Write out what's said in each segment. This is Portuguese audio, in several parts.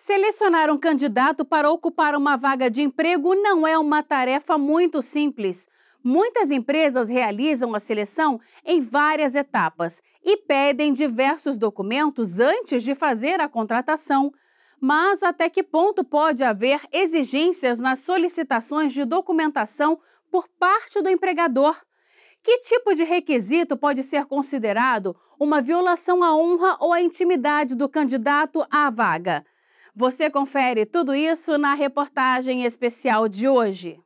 Selecionar um candidato para ocupar uma vaga de emprego não é uma tarefa muito simples. Muitas empresas realizam a seleção em várias etapas e pedem diversos documentos antes de fazer a contratação. Mas até que ponto pode haver exigências nas solicitações de documentação por parte do empregador? Que tipo de requisito pode ser considerado uma violação à honra ou à intimidade do candidato à vaga? Você confere tudo isso na reportagem especial de hoje.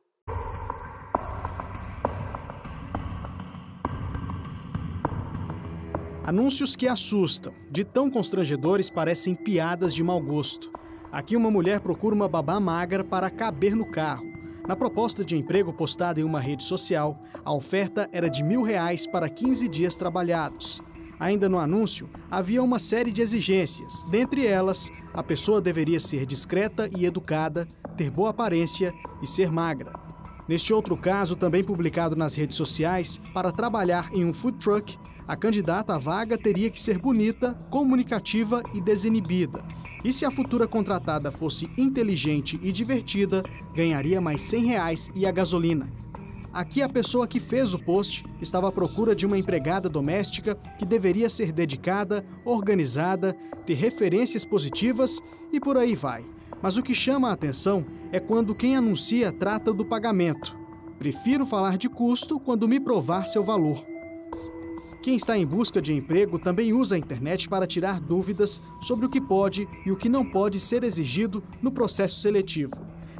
Anúncios que assustam, de tão constrangedores parecem piadas de mau gosto. Aqui uma mulher procura uma babá magra para caber no carro. Na proposta de emprego postada em uma rede social, a oferta era de R$1.000 para 15 dias trabalhados. Ainda no anúncio, havia uma série de exigências. Dentre elas, a pessoa deveria ser discreta e educada, ter boa aparência e ser magra. Neste outro caso, também publicado nas redes sociais, para trabalhar em um food truck, a candidata à vaga teria que ser bonita, comunicativa e desinibida. E se a futura contratada fosse inteligente e divertida, ganharia mais R$100 e a gasolina. Aqui a pessoa que fez o post estava à procura de uma empregada doméstica que deveria ser dedicada, organizada, ter referências positivas e por aí vai. Mas o que chama a atenção é quando quem anuncia trata do pagamento. Prefiro falar de custo quando me provar seu valor. Quem está em busca de emprego também usa a internet para tirar dúvidas sobre o que pode e o que não pode ser exigido no processo seletivo.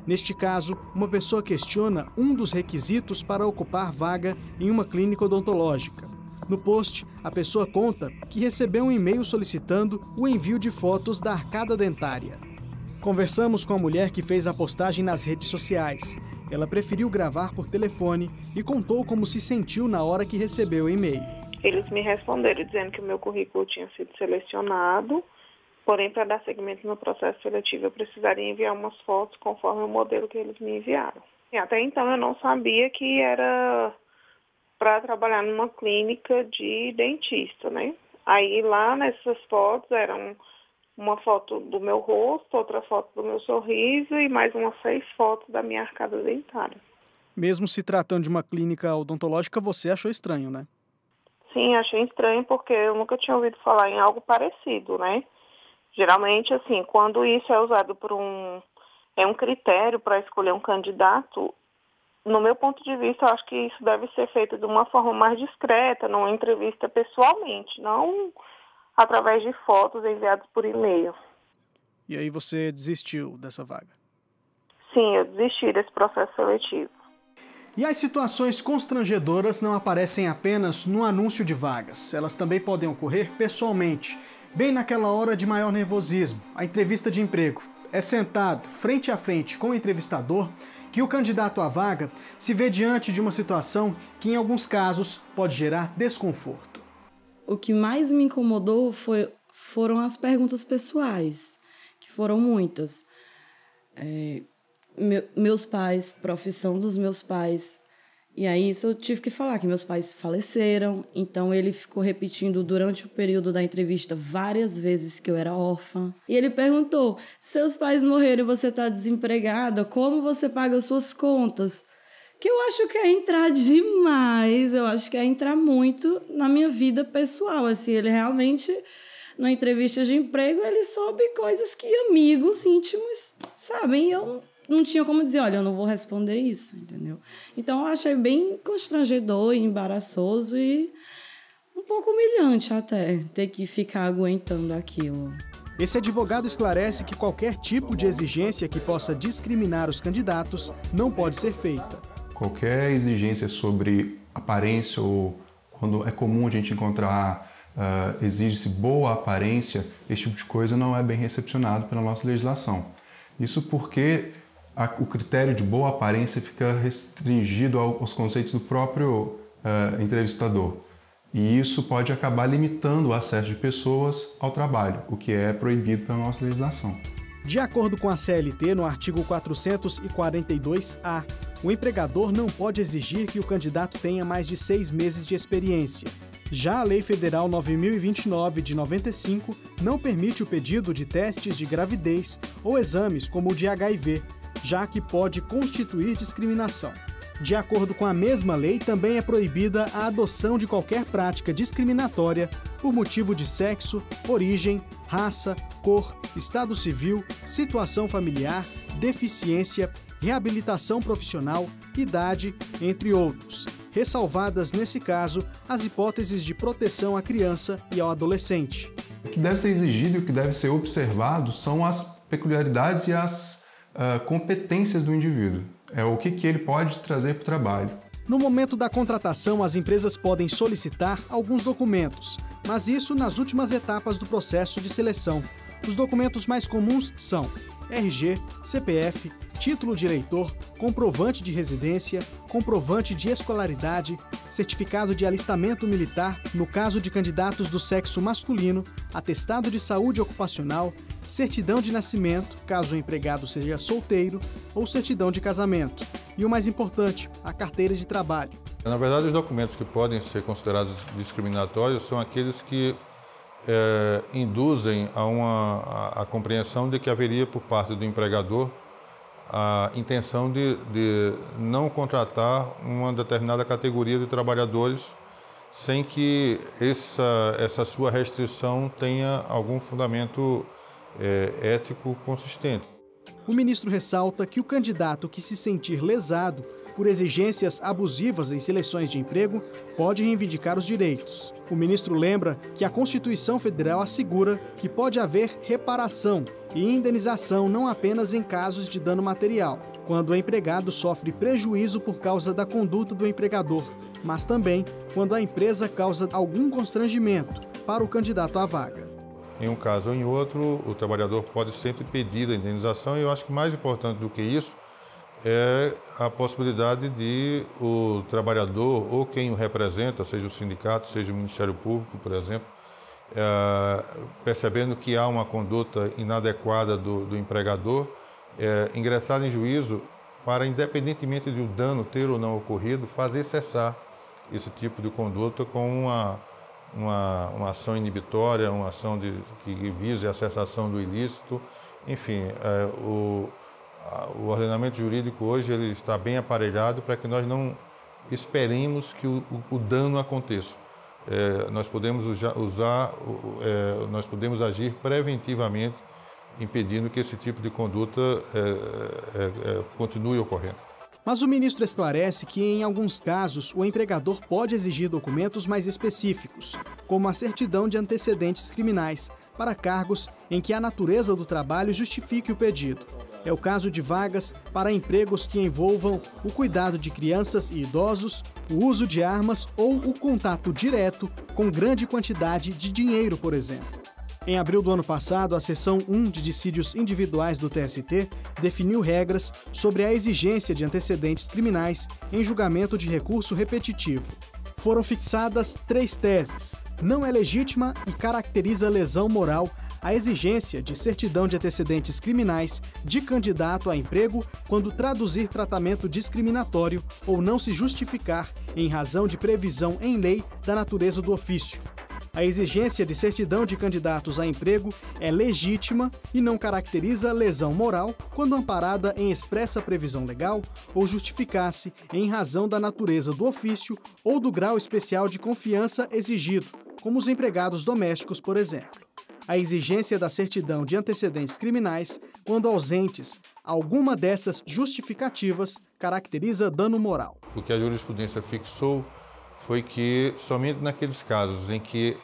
Neste caso, uma pessoa questiona um dos requisitos para ocupar vaga em uma clínica odontológica. No post, a pessoa conta que recebeu um e-mail solicitando o envio de fotos da arcada dentária. Conversamos com a mulher que fez a postagem nas redes sociais. Ela preferiu gravar por telefone e contou como se sentiu na hora que recebeu o e-mail. Eles me responderam dizendo que o meu currículo tinha sido selecionado, porém, para dar seguimento no processo seletivo, eu precisaria enviar umas fotos conforme o modelo que eles me enviaram. E até então eu não sabia que era para trabalhar numa clínica de dentista, né? Aí lá nessas fotos eram uma foto do meu rosto, outra foto do meu sorriso e mais umas 6 fotos da minha arcada dentária. Mesmo se tratando de uma clínica odontológica, você achou estranho, né? Sim, achei estranho porque eu nunca tinha ouvido falar em algo parecido, né? Geralmente, assim, quando isso é usado por um critério para escolher um candidato, no meu ponto de vista, eu acho que isso deve ser feito de uma forma mais discreta, numa entrevista pessoalmente, não através de fotos enviadas por e-mail. E aí você desistiu dessa vaga? Sim, eu desisti desse processo seletivo. E as situações constrangedoras não aparecem apenas no anúncio de vagas. Elas também podem ocorrer pessoalmente, bem naquela hora de maior nervosismo, a entrevista de emprego. É sentado frente a frente com o entrevistador que o candidato à vaga se vê diante de uma situação que, em alguns casos, pode gerar desconforto. O que mais me incomodou foram as perguntas pessoais, que foram muitas. Meus pais, profissão dos meus pais. E aí isso eu tive que falar, que meus pais faleceram. Então ele ficou repetindo durante o período da entrevista várias vezes que eu era órfã. E ele perguntou, seus pais morreram e você está desempregada, como você paga as suas contas? Que eu acho que é entrar demais, eu acho que é entrar muito na minha vida pessoal. Assim, ele realmente, na entrevista de emprego, ele soube coisas que amigos íntimos sabem. E eu não tinha como dizer, olha, eu não vou responder isso, entendeu? Então, eu achei bem constrangedor e embaraçoso e um pouco humilhante até, ter que ficar aguentando aquilo. Esse advogado esclarece que qualquer tipo de exigência que possa discriminar os candidatos não pode ser feita. Qualquer exigência sobre aparência ou quando é comum a gente encontrar exige-se boa aparência, esse tipo de coisa não é bem recepcionado pela nossa legislação. Isso porque o critério de boa aparência fica restringido aos conceitos do próprio entrevistador. E isso pode acabar limitando o acesso de pessoas ao trabalho, o que é proibido pela nossa legislação. De acordo com a CLT, no artigo 442-A, o empregador não pode exigir que o candidato tenha mais de 6 meses de experiência. Já a Lei Federal 9.029 de 95 não permite o pedido de testes de gravidez ou exames como o de HIV, já que pode constituir discriminação. De acordo com a mesma lei, também é proibida a adoção de qualquer prática discriminatória por motivo de sexo, origem, raça, cor, estado civil, situação familiar, deficiência, reabilitação profissional, idade, entre outros, ressalvadas, nesse caso, as hipóteses de proteção à criança e ao adolescente. O que deve ser exigido e o que deve ser observado são as peculiaridades e as competências do indivíduo. É o que ele pode trazer para o trabalho. No momento da contratação, as empresas podem solicitar alguns documentos, mas isso nas últimas etapas do processo de seleção. Os documentos mais comuns são RG, CPF, título de eleitor, comprovante de residência, comprovante de escolaridade, certificado de alistamento militar, no caso de candidatos do sexo masculino, atestado de saúde ocupacional, certidão de nascimento, caso o empregado seja solteiro, ou certidão de casamento. E o mais importante, a carteira de trabalho. Na verdade, os documentos que podem ser considerados discriminatórios são aqueles que induzem a compreensão de que haveria por parte do empregador a intenção de não contratar uma determinada categoria de trabalhadores sem que essa sua restrição tenha algum fundamento ético consistente. O ministro ressalta que o candidato que se sentir lesado por exigências abusivas em seleções de emprego pode reivindicar os direitos. O ministro lembra que a Constituição Federal assegura que pode haver reparação e indenização não apenas em casos de dano material, quando o empregado sofre prejuízo por causa da conduta do empregador, mas também quando a empresa causa algum constrangimento para o candidato à vaga. Em um caso ou em outro, o trabalhador pode sempre pedir a indenização e eu acho que mais importante do que isso é a possibilidade de o trabalhador ou quem o representa, seja o sindicato, seja o Ministério Público, por exemplo, percebendo que há uma conduta inadequada do empregador, ingressar em juízo para, independentemente de o dano ter ou não ocorrido, fazer cessar esse tipo de conduta com uma ação inibitória, uma ação que vise a cessação do ilícito. Enfim, o ordenamento jurídico hoje ele está bem aparelhado para que nós não esperemos que o dano aconteça. Nós podemos nós podemos agir preventivamente, impedindo que esse tipo de conduta continue ocorrendo. Mas o ministro esclarece que, em alguns casos, o empregador pode exigir documentos mais específicos, como a certidão de antecedentes criminais, para cargos em que a natureza do trabalho justifique o pedido. É o caso de vagas para empregos que envolvam o cuidado de crianças e idosos, o uso de armas ou o contato direto com grande quantidade de dinheiro, por exemplo. Em abril do ano passado, a Seção 1 de Dissídios Individuais do TST definiu regras sobre a exigência de antecedentes criminais em julgamento de recurso repetitivo. Foram fixadas 3 teses. Não é legítima e caracteriza lesão moral a exigência de certidão de antecedentes criminais de candidato a emprego quando traduzir tratamento discriminatório ou não se justificar em razão de previsão em lei da natureza do ofício. A exigência de certidão de candidatos a emprego é legítima e não caracteriza lesão moral quando amparada em expressa previsão legal ou justificasse em razão da natureza do ofício ou do grau especial de confiança exigido, como os empregados domésticos, por exemplo. A exigência da certidão de antecedentes criminais, quando ausentes alguma dessas justificativas, caracteriza dano moral. O que a jurisprudência fixou foi que somente naqueles casos em que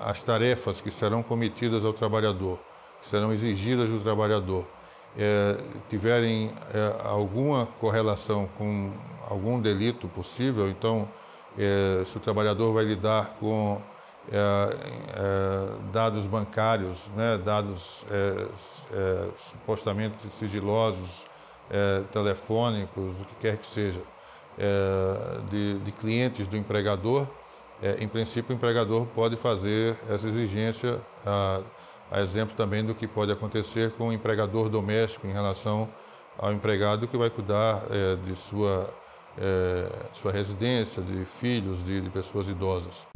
as tarefas que serão cometidas ao trabalhador, que serão exigidas do trabalhador, tiverem alguma correlação com algum delito possível, então, se o trabalhador vai lidar com dados bancários, né, dados supostamente sigilosos, telefônicos, o que quer que seja, de clientes do empregador, em princípio o empregador pode fazer essa exigência, a exemplo também do que pode acontecer com o empregador doméstico em relação ao empregado que vai cuidar de sua sua residência, de filhos, de pessoas idosas.